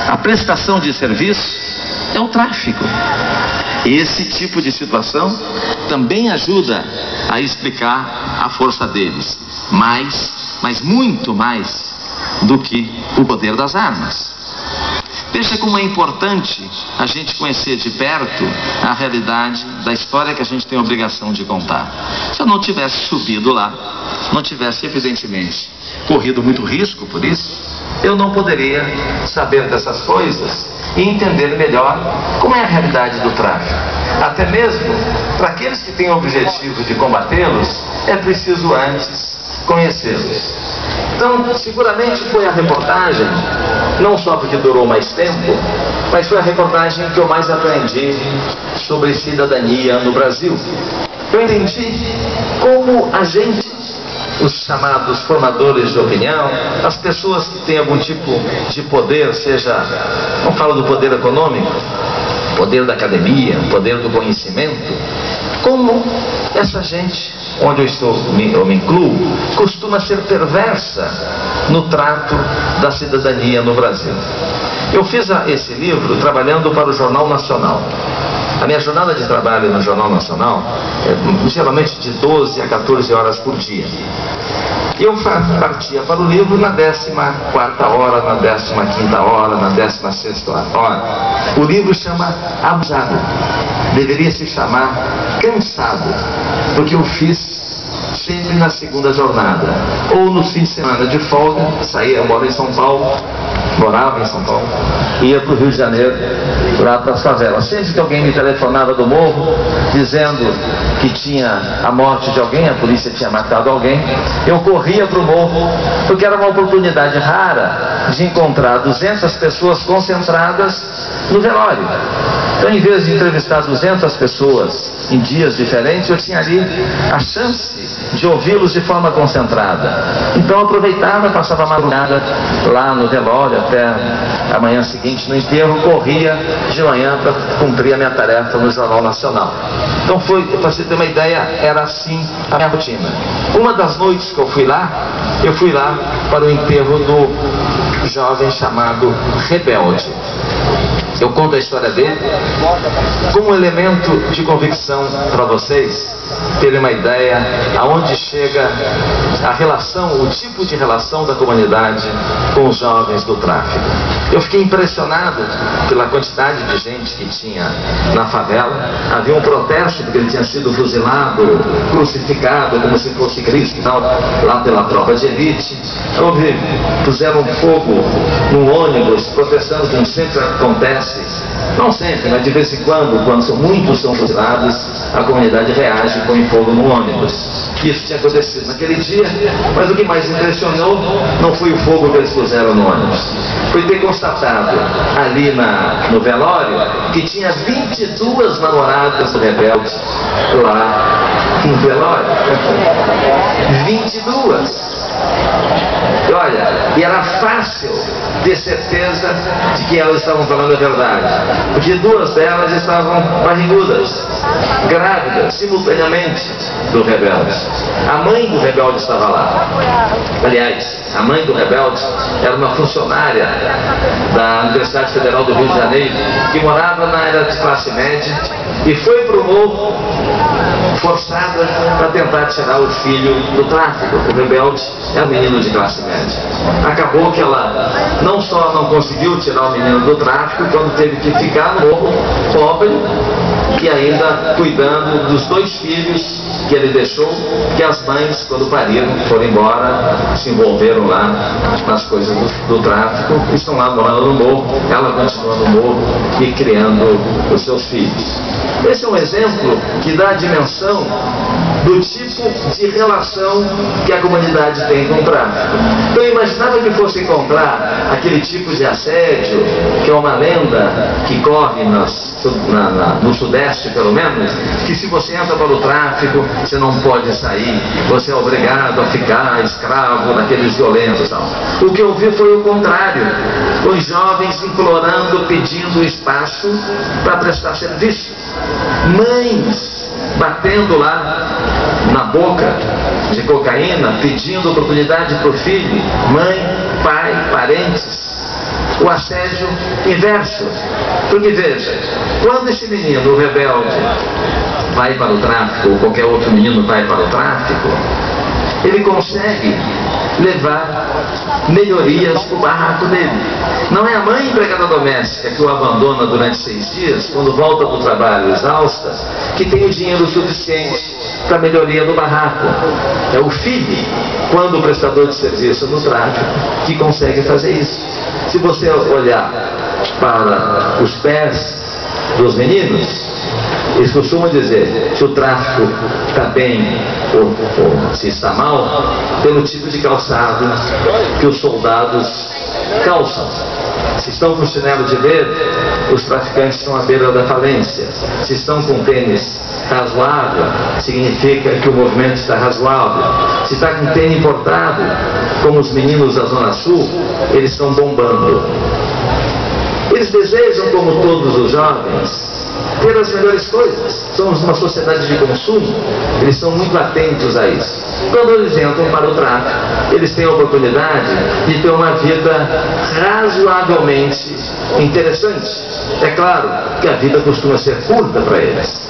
a prestação de serviço é o tráfico. Esse tipo de situação também ajuda a explicar a força deles, mas muito mais do que o poder das armas. Veja como é importante a gente conhecer de perto a realidade da história que a gente tem a obrigação de contar. Se eu não tivesse subido lá, não tivesse evidentemente corrido muito risco por isso, eu não poderia saber dessas coisas e entender melhor como é a realidade do tráfico. Até mesmo para aqueles que têm o objetivo de combatê-los, é preciso antes conhecê-los. Então, seguramente foi a reportagem, não só porque durou mais tempo, mas foi a reportagem que eu mais aprendi sobre cidadania no Brasil. Eu entendi como a gente, os chamados formadores de opinião, as pessoas que têm algum tipo de poder, seja, não falo do poder econômico, poder da academia, poder do conhecimento, como essa gente, onde eu me incluo, costuma ser perversa no trato da cidadania no Brasil. Eu fiz esse livro trabalhando para o Jornal Nacional. A minha jornada de trabalho no Jornal Nacional é geralmente de 12 a 14 horas por dia. E eu partia para o livro na 14ª hora, na 15ª hora, na 16ª hora. O livro chama Abusado. Deveria se chamar Cansado, porque eu fiz sempre na segunda jornada, ou no fim de semana de folga. Saía, eu moro em São Paulo, morava em São Paulo, ia para o Rio de Janeiro, lá para as favelas. Sempre que alguém me telefonava do morro, dizendo que tinha a morte de alguém, a polícia tinha matado alguém, eu corria para o morro, porque era uma oportunidade rara de encontrar 200 pessoas concentradas no velório. Então, em vez de entrevistar 200 pessoas em dias diferentes, eu tinha ali a chance de ouvi-los de forma concentrada. Então eu aproveitava, passava a madrugada lá no velório até a manhã seguinte no enterro, corria de manhã para cumprir a minha tarefa no Jornal Nacional. Então foi, para você ter uma ideia, era assim a minha rotina. Uma das noites que eu fui lá para o enterro do jovem chamado Rebelde. Eu conto a história dele como um elemento de convicção para vocês terem uma ideia aonde chega a relação, o tipo de relação da comunidade com os jovens do tráfico. Eu fiquei impressionado pela quantidade de gente que tinha na favela. Havia um protesto porque ele tinha sido fuzilado, crucificado como se fosse Cristo, lá pela tropa de elite. Puseram fogo num ônibus, protestando como sempre acontece. Não sempre, mas de vez em quando muitos são fuzilados, a comunidade reage e põe fogo no ônibus. Isso tinha acontecido naquele dia, mas o que mais impressionou não foi o fogo que eles puseram no ônibus. Foi ter constatado ali no velório que tinha 22 namoradas do Rebelde lá no velório. 22! E olha, e era fácil ter certeza de que elas estavam falando a verdade, porque 2 delas estavam barrigudas, grávidas, simultaneamente do Rebelde. A mãe do Rebelde estava lá. Aliás, a mãe do Rebelde era uma funcionária da Universidade Federal do Rio de Janeiro, que morava na área de classe média e foi para o morro forçada para tentar tirar o filho do tráfico. O Rebelde é um menino de classe média. Acabou que ela não só não conseguiu tirar o menino do tráfico, quando teve que ficar no morro pobre e ainda cuidando dos 2 filhos que ele deixou, que as mães, quando pariram, foram embora, se envolveram lá nas coisas do tráfico, e estão lá morando no morro. Ela continua no morro e criando os seus filhos. Esse é um exemplo que dá a dimensão do tipo de relação que a comunidade tem com o tráfico. Então eu imaginava que fosse encontrar aquele tipo de assédio, que é uma lenda que corre no Sudeste, pelo menos, que se você entra para o tráfico, você não pode sair, você é obrigado a ficar escravo daqueles violentos. Tal. O que eu vi foi o contrário, os jovens implorando, pedindo espaço para prestar serviço. Mães batendo lá na boca de cocaína, pedindo oportunidade para o filho, mãe, pai, parentes. o assédio inverso. Porque veja, quando esse menino, o rebelde, vai para o tráfico, ou qualquer outro menino vai para o tráfico, ele consegue levar melhorias para o barraco dele. Não é a mãe empregada doméstica que o abandona durante 6 dias, quando volta do trabalho exausta, que tem o dinheiro suficiente para a melhoria do barraco. É o filho, quando o prestador de serviço no tráfico, que consegue fazer isso. Se você olhar para os pés dos meninos, eles costumam dizer se o tráfico está bem ou se está mal, pelo tipo de calçado que os soldados calçam. Se estão com chinelo de dedo, os traficantes estão à beira da falência. Se estão com tênis razoável, significa que o movimento está razoável. Se está com tênis importado, como os meninos da Zona Sul, eles estão bombando. Eles desejam, como todos os jovens, ter as melhores coisas. Somos uma sociedade de consumo, eles são muito atentos a isso. Quando eles entram para o tráfico, eles têm a oportunidade de ter uma vida razoavelmente interessante. É claro que a vida costuma ser curta para eles.